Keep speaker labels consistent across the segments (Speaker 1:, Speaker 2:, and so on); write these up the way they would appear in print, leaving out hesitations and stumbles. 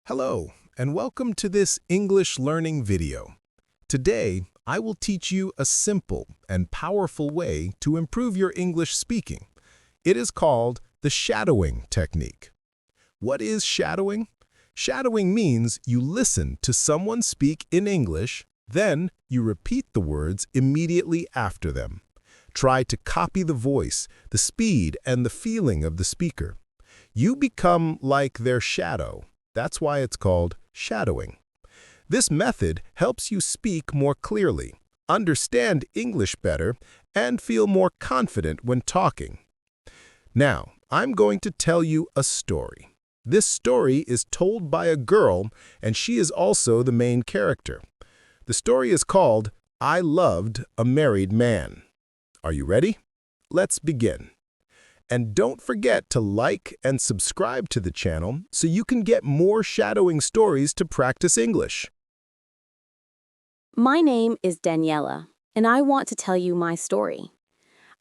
Speaker 1: Hello, and welcome to this English learning video. Today, I will teach you a simple and powerful way to improve your English speaking. It is called the shadowing technique. What is shadowing? Shadowing means you listen to someone speak in English, then you repeat the words immediately after them. Try to copy the voice, the speed, and the feeling of the speaker. You become like their shadow. That's why it's called shadowing. This method helps you speak more clearly, understand English better, and feel more confident when talking. Now, I'm going to tell you a story. This story is told by a girl, and she is also the main character. The story is called I Loved a Married Man. Are you ready? Let's begin. And don't forget to like and subscribe to the channel so you can get more shadowing stories to practice English.
Speaker 2: My name is Daniela, and I want to tell you my story.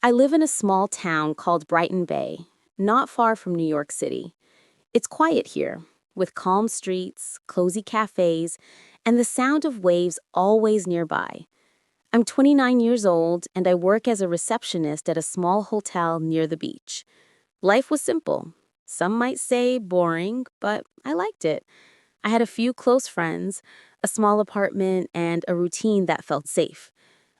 Speaker 2: I live in a small town called Brighton Bay, not far from New York City. It's quiet here, with calm streets, cozy cafes, and the sound of waves always nearby. I'm 29 years old, and I work as a receptionist at a small hotel near the beach. Life was simple. Some might say boring, but I liked it. I had a few close friends, a small apartment, and a routine that felt safe.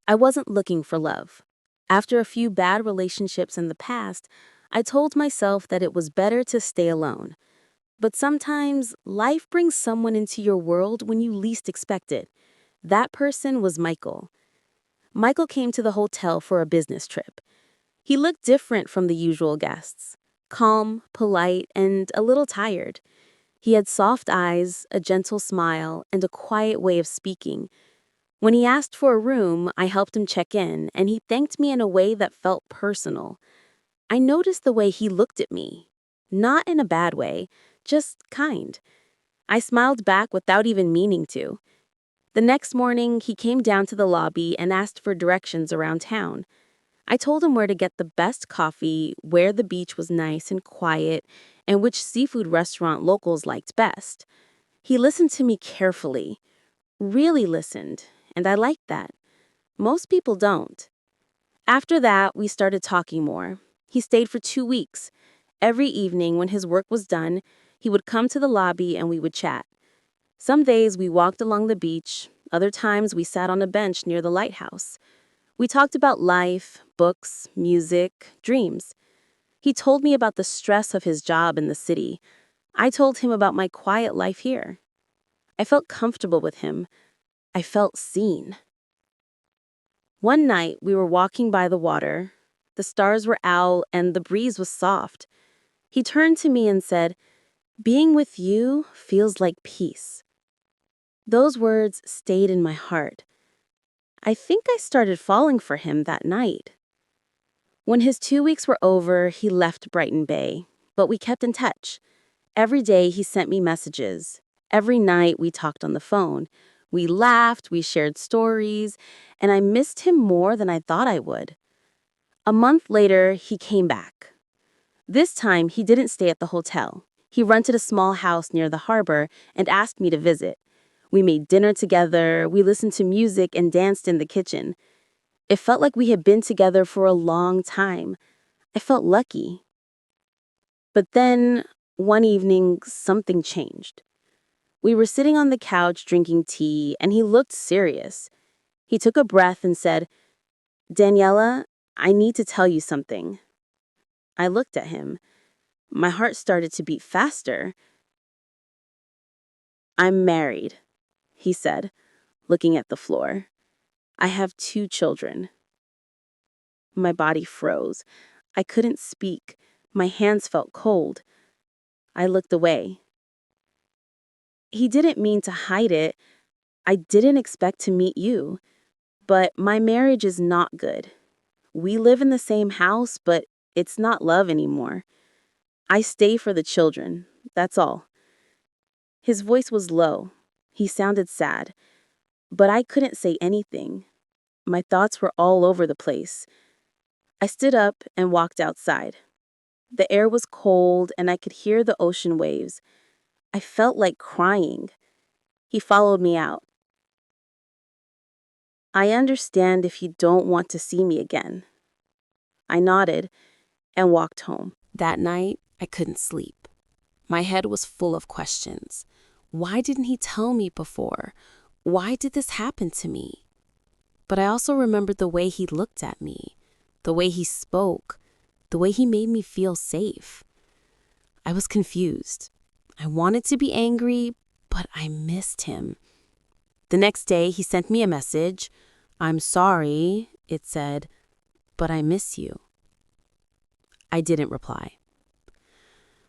Speaker 2: I wasn't looking for love. After a few bad relationships in the past, I told myself that it was better to stay alone. But sometimes, life brings someone into your world when you least expect it. That person was Michael. Michael came to the hotel for a business trip. He looked different from the usual guests, calm, polite, and a little tired. He had soft eyes, a gentle smile, and a quiet way of speaking. When he asked for a room, I helped him check in, and he thanked me in a way that felt personal. I noticed the way he looked at me. Not in a bad way, just kind. I smiled back without even meaning to. The next morning, he came down to the lobby and asked for directions around town. I told him where to get the best coffee, where the beach was nice and quiet, and which seafood restaurant locals liked best. He listened to me carefully, really listened, and I liked that. Most people don't. After that, we started talking more. He stayed for 2 weeks. Every evening when his work was done, he would come to the lobby and we would chat. Some days we walked along the beach, other times we sat on a bench near the lighthouse. We talked about life, books, music, dreams. He told me about the stress of his job in the city. I told him about my quiet life here. I felt comfortable with him. I felt seen. One night, we were walking by the water. The stars were out and the breeze was soft. He turned to me and said, "Being with you feels like peace." Those words stayed in my heart. I think I started falling for him that night. When his 2 weeks were over, he left Brighton Bay, but we kept in touch. Every day he sent me messages. Every night we talked on the phone. We laughed, we shared stories, and I missed him more than I thought I would. A month later, he came back. This time, he didn't stay at the hotel. He rented a small house near the harbor and asked me to visit. We made dinner together, we listened to music and danced in the kitchen. It felt like we had been together for a long time. I felt lucky. But then, one evening, something changed. We were sitting on the couch drinking tea, and he looked serious. He took a breath and said, "Daniela, I need to tell you something." I looked at him. My heart started to beat faster. "I'm married," he said, looking at the floor. "I have 2 children." My body froze. I couldn't speak. My hands felt cold. I looked away. He didn't mean to hide it. I didn't expect to meet you. But my marriage is not good. We live in the same house, but it's not love anymore. I stay for the children. That's all. His voice was low. He sounded sad. But I couldn't say anything. My thoughts were all over the place. I stood up and walked outside. The air was cold and I could hear the ocean waves. I felt like crying. He followed me out. "I understand if you don't want to see me again." I nodded and walked home. That night, I couldn't sleep. My head was full of questions. Why didn't he tell me before? Why did this happen to me? But I also remembered the way he looked at me, the way he spoke, the way he made me feel safe. I was confused. I wanted to be angry, but I missed him. The next day, he sent me a message. "I'm sorry," it said, "but I miss you." I didn't reply.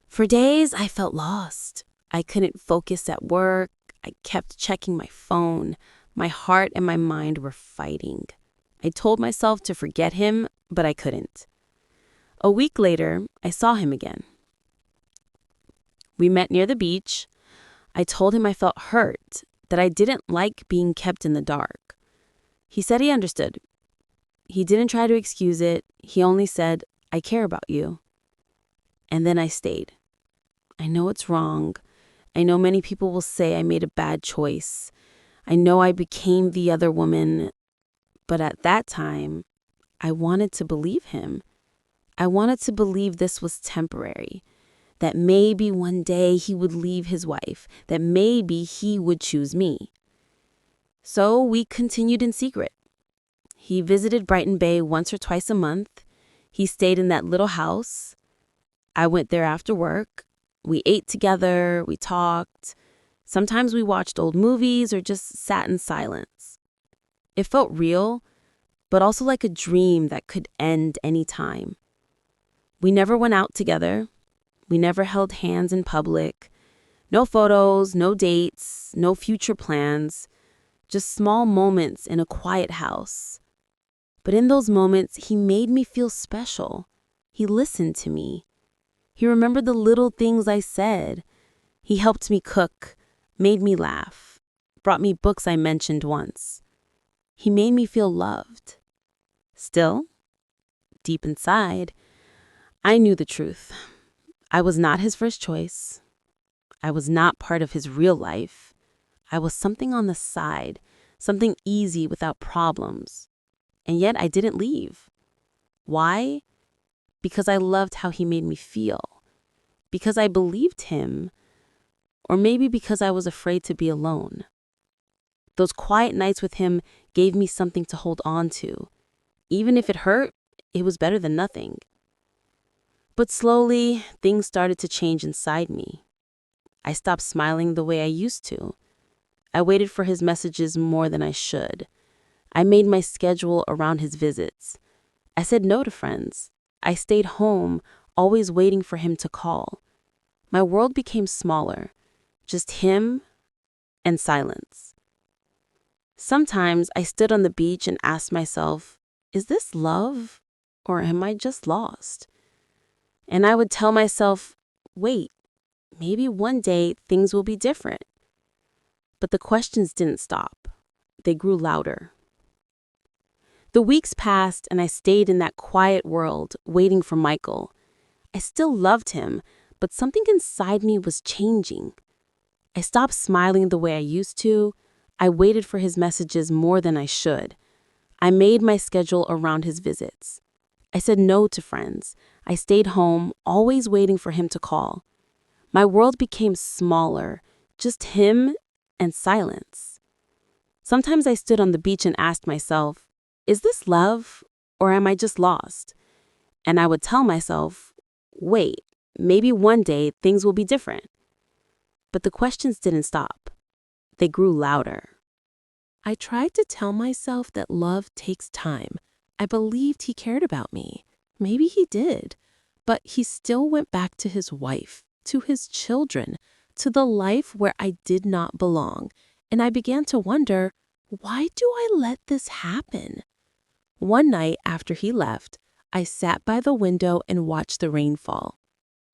Speaker 2: For days, I felt lost. I couldn't focus at work. I kept checking my phone. My heart and my mind were fighting. I told myself to forget him, but I couldn't. A week later, I saw him again. We met near the beach. I told him I felt hurt, that I didn't like being kept in the dark. He said he understood. He didn't try to excuse it. He only said, "I care about you." And then I stayed. I know it's wrong. I know many people will say I made a bad choice. I know I became the other woman. But at that time, I wanted to believe him. I wanted to believe this was temporary, that maybe one day he would leave his wife, that maybe he would choose me. So we continued in secret. He visited Brighton Bay once or twice a month. He stayed in that little house. I went there after work. We ate together, we talked. Sometimes we watched old movies or just sat in silence. It felt real, but also like a dream that could end any time. We never went out together. We never held hands in public. No photos, no dates, no future plans. Just small moments in a quiet house. But in those moments, he made me feel special. He listened to me. He remembered the little things I said. He helped me cook, made me laugh, brought me books I mentioned once. He made me feel loved. Still, deep inside, I knew the truth. I was not his first choice. I was not part of his real life. I was something on the side, something easy without problems. And yet I didn't leave. Why? Because I loved how he made me feel. Because I believed him. Or maybe because I was afraid to be alone. Those quiet nights with him gave me something to hold on to. Even if it hurt, it was better than nothing. But slowly, things started to change inside me. I stopped smiling the way I used to. I waited for his messages more than I should. I made my schedule around his visits. I said no to friends. I stayed home, always waiting for him to call. My world became smaller, just him and silence. Sometimes I stood on the beach and asked myself, is this love or am I just lost? And I would tell myself, wait, maybe one day things will be different. But the questions didn't stop. They grew louder. The weeks passed and I stayed in that quiet world, waiting for Michael. I still loved him, but something inside me was changing. I stopped smiling the way I used to. I waited for his messages more than I should. I made my schedule around his visits. I said no to friends. I stayed home, always waiting for him to call. My world became smaller, just him and silence. Sometimes I stood on the beach and asked myself, is this love or am I just lost? And I would tell myself, wait, maybe one day things will be different. But the questions didn't stop. They grew louder. I tried to tell myself that love takes time. I believed he cared about me. Maybe he did. But he still went back to his wife, to his children, to the life where I did not belong. And I began to wonder, why do I let this happen? One night after he left, I sat by the window and watched the rain fall.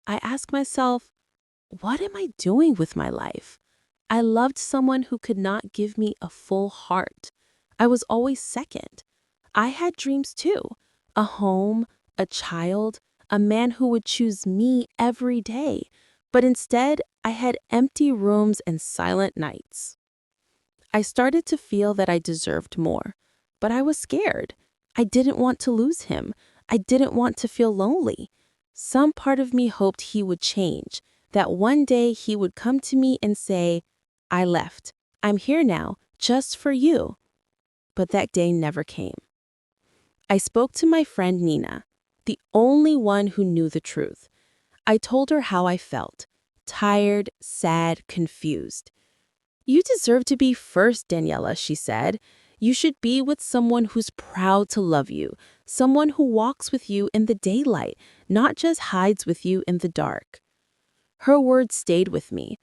Speaker 2: I asked myself, what am I doing with my life? I loved someone who could not give me a full heart. I was always second. I had dreams too. A home, a child, a man who would choose me every day. But instead, I had empty rooms and silent nights. I started to feel that I deserved more, but I was scared. I didn't want to lose him. I didn't want to feel lonely. Some part of me hoped he would change, that one day he would come to me and say, "I left. I'm here now, just for you." But that day never came. I spoke to my friend Nina, the only one who knew the truth. I told her how I felt, tired, sad, confused. "You deserve to be first, Daniela," she said. "You should be with someone who's proud to love you, someone who walks with you in the daylight, not just hides with you in the dark." Her words stayed with me.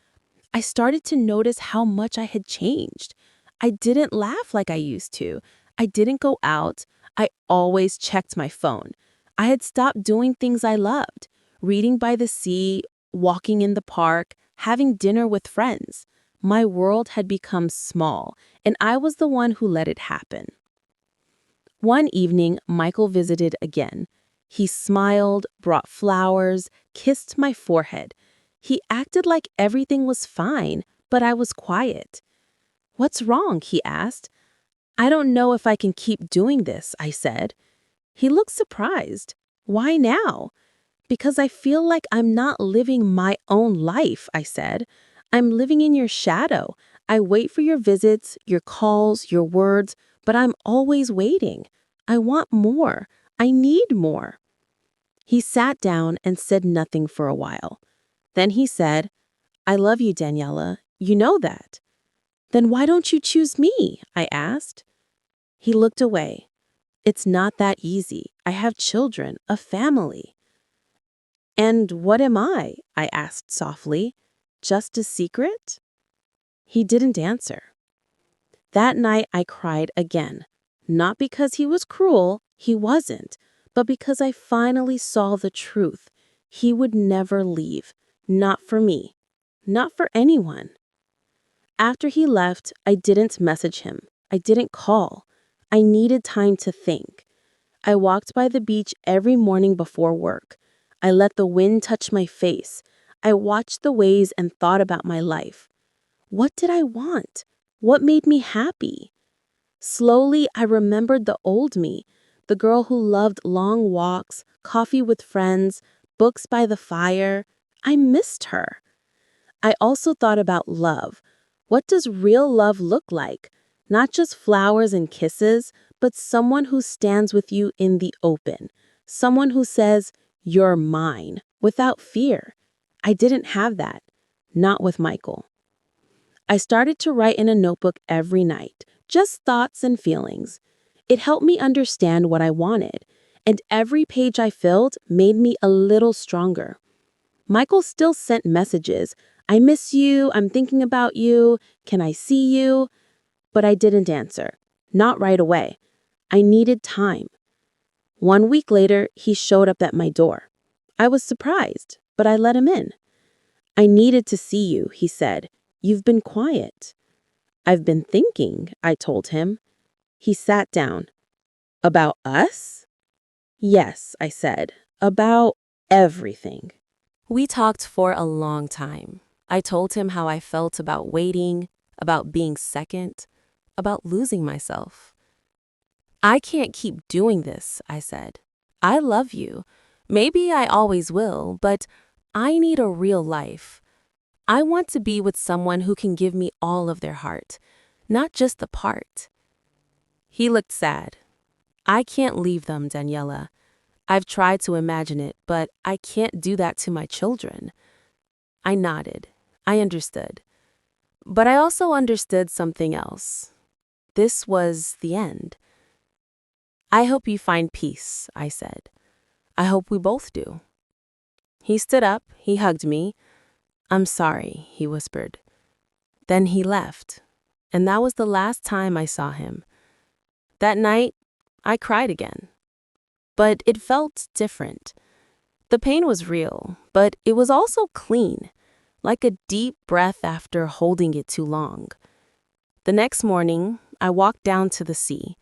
Speaker 2: I started to notice how much I had changed. I didn't laugh like I used to. I didn't go out. I always checked my phone. I had stopped doing things I loved, reading by the sea, walking in the park, having dinner with friends. My world had become small, and I was the one who let it happen. One evening, Michael visited again. He smiled, brought flowers, kissed my forehead. He acted like everything was fine, but I was quiet. "What's wrong?" he asked. "I don't know if I can keep doing this," I said. He looked surprised. "Why now?" "Because I feel like I'm not living my own life," I said. "I'm living in your shadow. I wait for your visits, your calls, your words, but I'm always waiting. I want more. I need more." He sat down and said nothing for a while. Then he said, "I love you, Daniela. You know that." "Then why don't you choose me?" I asked. He looked away. "It's not that easy. I have children, a family." "And what am I?" I asked softly. "Just a secret?" He didn't answer. That night I cried again. Not because he was cruel, he wasn't, but because I finally saw the truth. He would never leave. Not for me. Not for anyone. After he left, I didn't message him. I didn't call. I needed time to think. I walked by the beach every morning before work. I let the wind touch my face. I watched the waves and thought about my life. What did I want? What made me happy? Slowly, I remembered the old me, the girl who loved long walks, coffee with friends, books by the fire. I missed her. I also thought about love. What does real love look like? Not just flowers and kisses, but someone who stands with you in the open. Someone who says, "You're mine," without fear. I didn't have that. Not with Michael. I started to write in a notebook every night, just thoughts and feelings. It helped me understand what I wanted, and every page I filled made me a little stronger. Michael still sent messages. "I miss you, I'm thinking about you, can I see you?" But I didn't answer. Not right away. I needed time. 1 week later, he showed up at my door. I was surprised, but I let him in. "I needed to see you," he said. "You've been quiet." "I've been thinking," I told him. He sat down. "About us?" "Yes," I said. "About everything." We talked for a long time. I told him how I felt about waiting, about being second, about losing myself. "I can't keep doing this," I said. "I love you. Maybe I always will, but I need a real life. I want to be with someone who can give me all of their heart, not just the part." He looked sad. "I can't leave them, Daniela. I've tried to imagine it, but I can't do that to my children." I nodded. I understood. But I also understood something else. This was the end. "I hope you find peace," I said. "I hope we both do." He stood up, he hugged me. "I'm sorry," he whispered. Then he left, and that was the last time I saw him. That night, I cried again. But it felt different. The pain was real, but it was also clean, like a deep breath after holding it too long. The next morning, I walked down to the sea.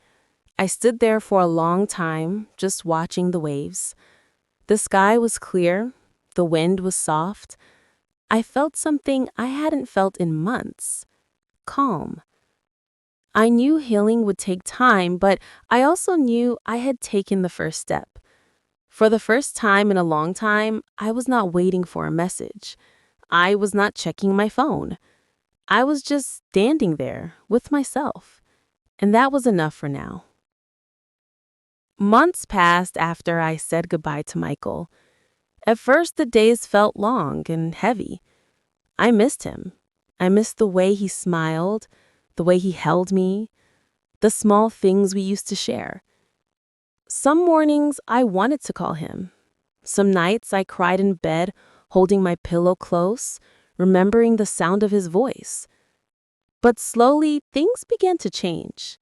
Speaker 2: I stood there for a long time, just watching the waves. The sky was clear, the wind was soft. I felt something I hadn't felt in months. Calm. I knew healing would take time, but I also knew I had taken the first step. For the first time in a long time, I was not waiting for a message. I was not checking my phone. I was just standing there with myself. And that was enough for now. Months passed after I said goodbye to Michael. At first, the days felt long and heavy. I missed him. I missed the way he smiled, the way he held me, the small things we used to share. Some mornings I wanted to call him. Some nights I cried in bed, holding my pillow close, remembering the sound of his voice. But slowly, things began to change.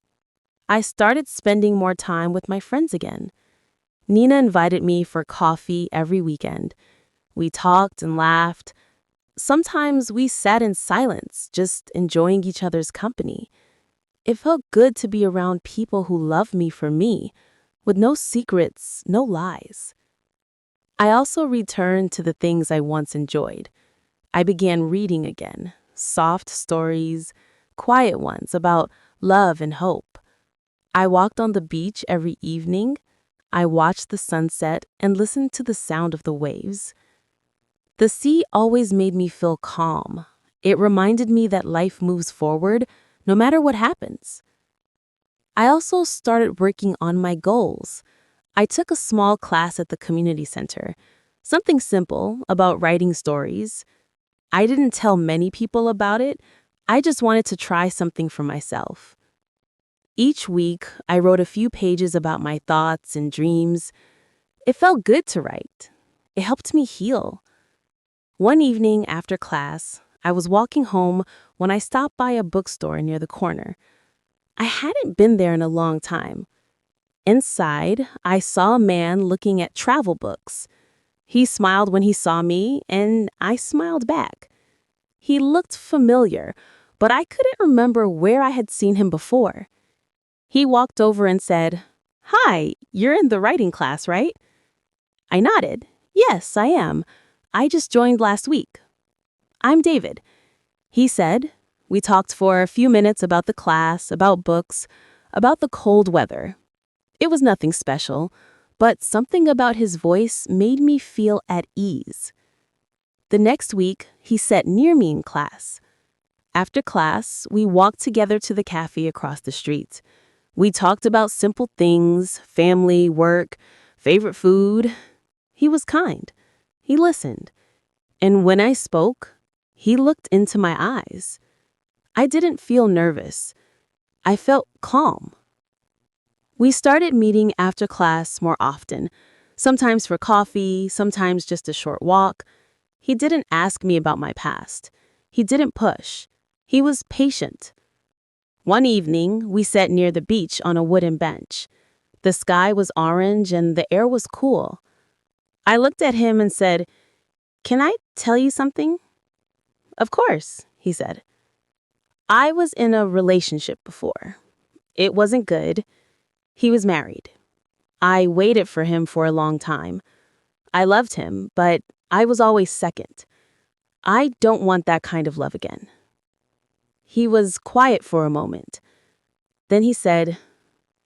Speaker 2: I started spending more time with my friends again. Nina invited me for coffee every weekend. We talked and laughed. Sometimes we sat in silence, just enjoying each other's company. It felt good to be around people who loved me for me, with no secrets, no lies. I also returned to the things I once enjoyed. I began reading again, soft stories, quiet ones about love and hope. I walked on the beach every evening. I watched the sunset and listened to the sound of the waves. The sea always made me feel calm. It reminded me that life moves forward no matter what happens. I also started working on my goals. I took a small class at the community center, something simple about writing stories. I didn't tell many people about it. I just wanted to try something for myself. Each week, I wrote a few pages about my thoughts and dreams. It felt good to write. It helped me heal. One evening after class, I was walking home when I stopped by a bookstore near the corner. I hadn't been there in a long time. Inside, I saw a man looking at travel books. He smiled when he saw me, and I smiled back. He looked familiar, but I couldn't remember where I had seen him before. He walked over and said, "Hi, you're in the writing class, right?" I nodded. "Yes, I am. I just joined last week." "I'm David," he said. We talked for a few minutes about the class, about books, about the cold weather. It was nothing special, but something about his voice made me feel at ease. The next week, he sat near me in class. After class, we walked together to the cafe across the street. We talked about simple things, family, work, favorite food. He was kind. He listened. And when I spoke, he looked into my eyes. I didn't feel nervous. I felt calm. We started meeting after class more often, sometimes for coffee, sometimes just a short walk. He didn't ask me about my past. He didn't push. He was patient. One evening, we sat near the beach on a wooden bench. The sky was orange and the air was cool. I looked at him and said, "Can I tell you something?" "Of course," he said. I was in a relationship before. It wasn't good. He was married. I waited for him for a long time. I loved him, but I was always second. I don't want that kind of love again. He was quiet for a moment. Then he said,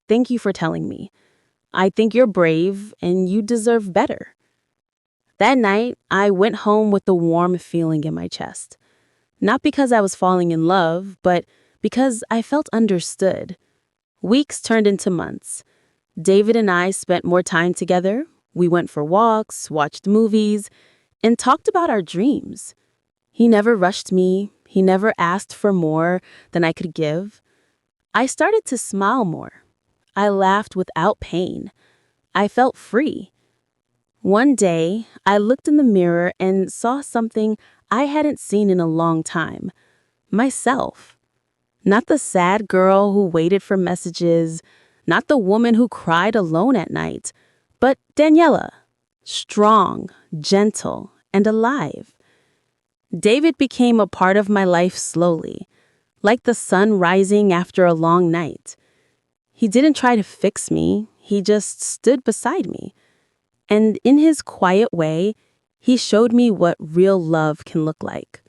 Speaker 2: "Thank you for telling me. I think you're brave and you deserve better." That night, I went home with a warm feeling in my chest. Not because I was falling in love, but because I felt understood. Weeks turned into months. David and I spent more time together. We went for walks, watched movies, and talked about our dreams. He never rushed me. He never asked for more than I could give. I started to smile more. I laughed without pain. I felt free. One day, I looked in the mirror and saw something I hadn't seen in a long time. Myself. Not the sad girl who waited for messages, not the woman who cried alone at night, but Daniela. Strong, gentle, and alive. David became a part of my life slowly, like the sun rising after a long night. He didn't try to fix me, he just stood beside me. And in his quiet way, He showed me what real love can look like.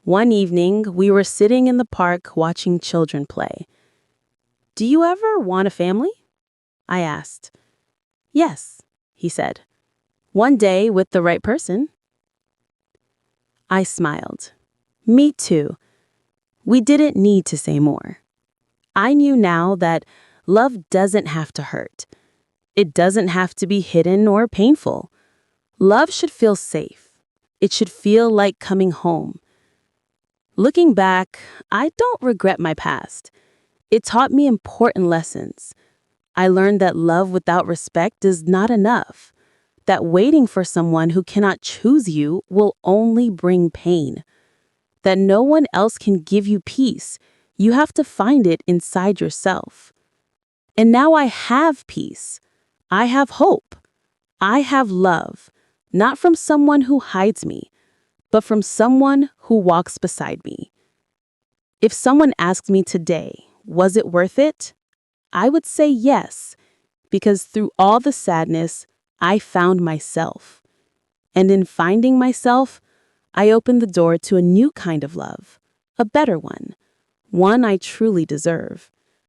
Speaker 2: One evening, we were sitting in the park watching children play. "Do you ever want a family?" I asked. "Yes," he said. "One day with the right person." I smiled. Me too. We didn't need to say more. I knew now that love doesn't have to hurt. It doesn't have to be hidden or painful. Love should feel safe. It should feel like coming home. Looking back, I don't regret my past. It taught me important lessons. I learned that love without respect is not enough, that waiting for someone who cannot choose you will only bring pain, that no one else can give you peace. You have to find it inside yourself. And now I have peace. I have hope. I have love, not from someone who hides me, but from someone who walks beside me. If someone asked me today, was it worth it? I would say yes, because through all the sadness, I found myself. And in finding myself, I opened the door to a new kind of love, a better one I truly deserve.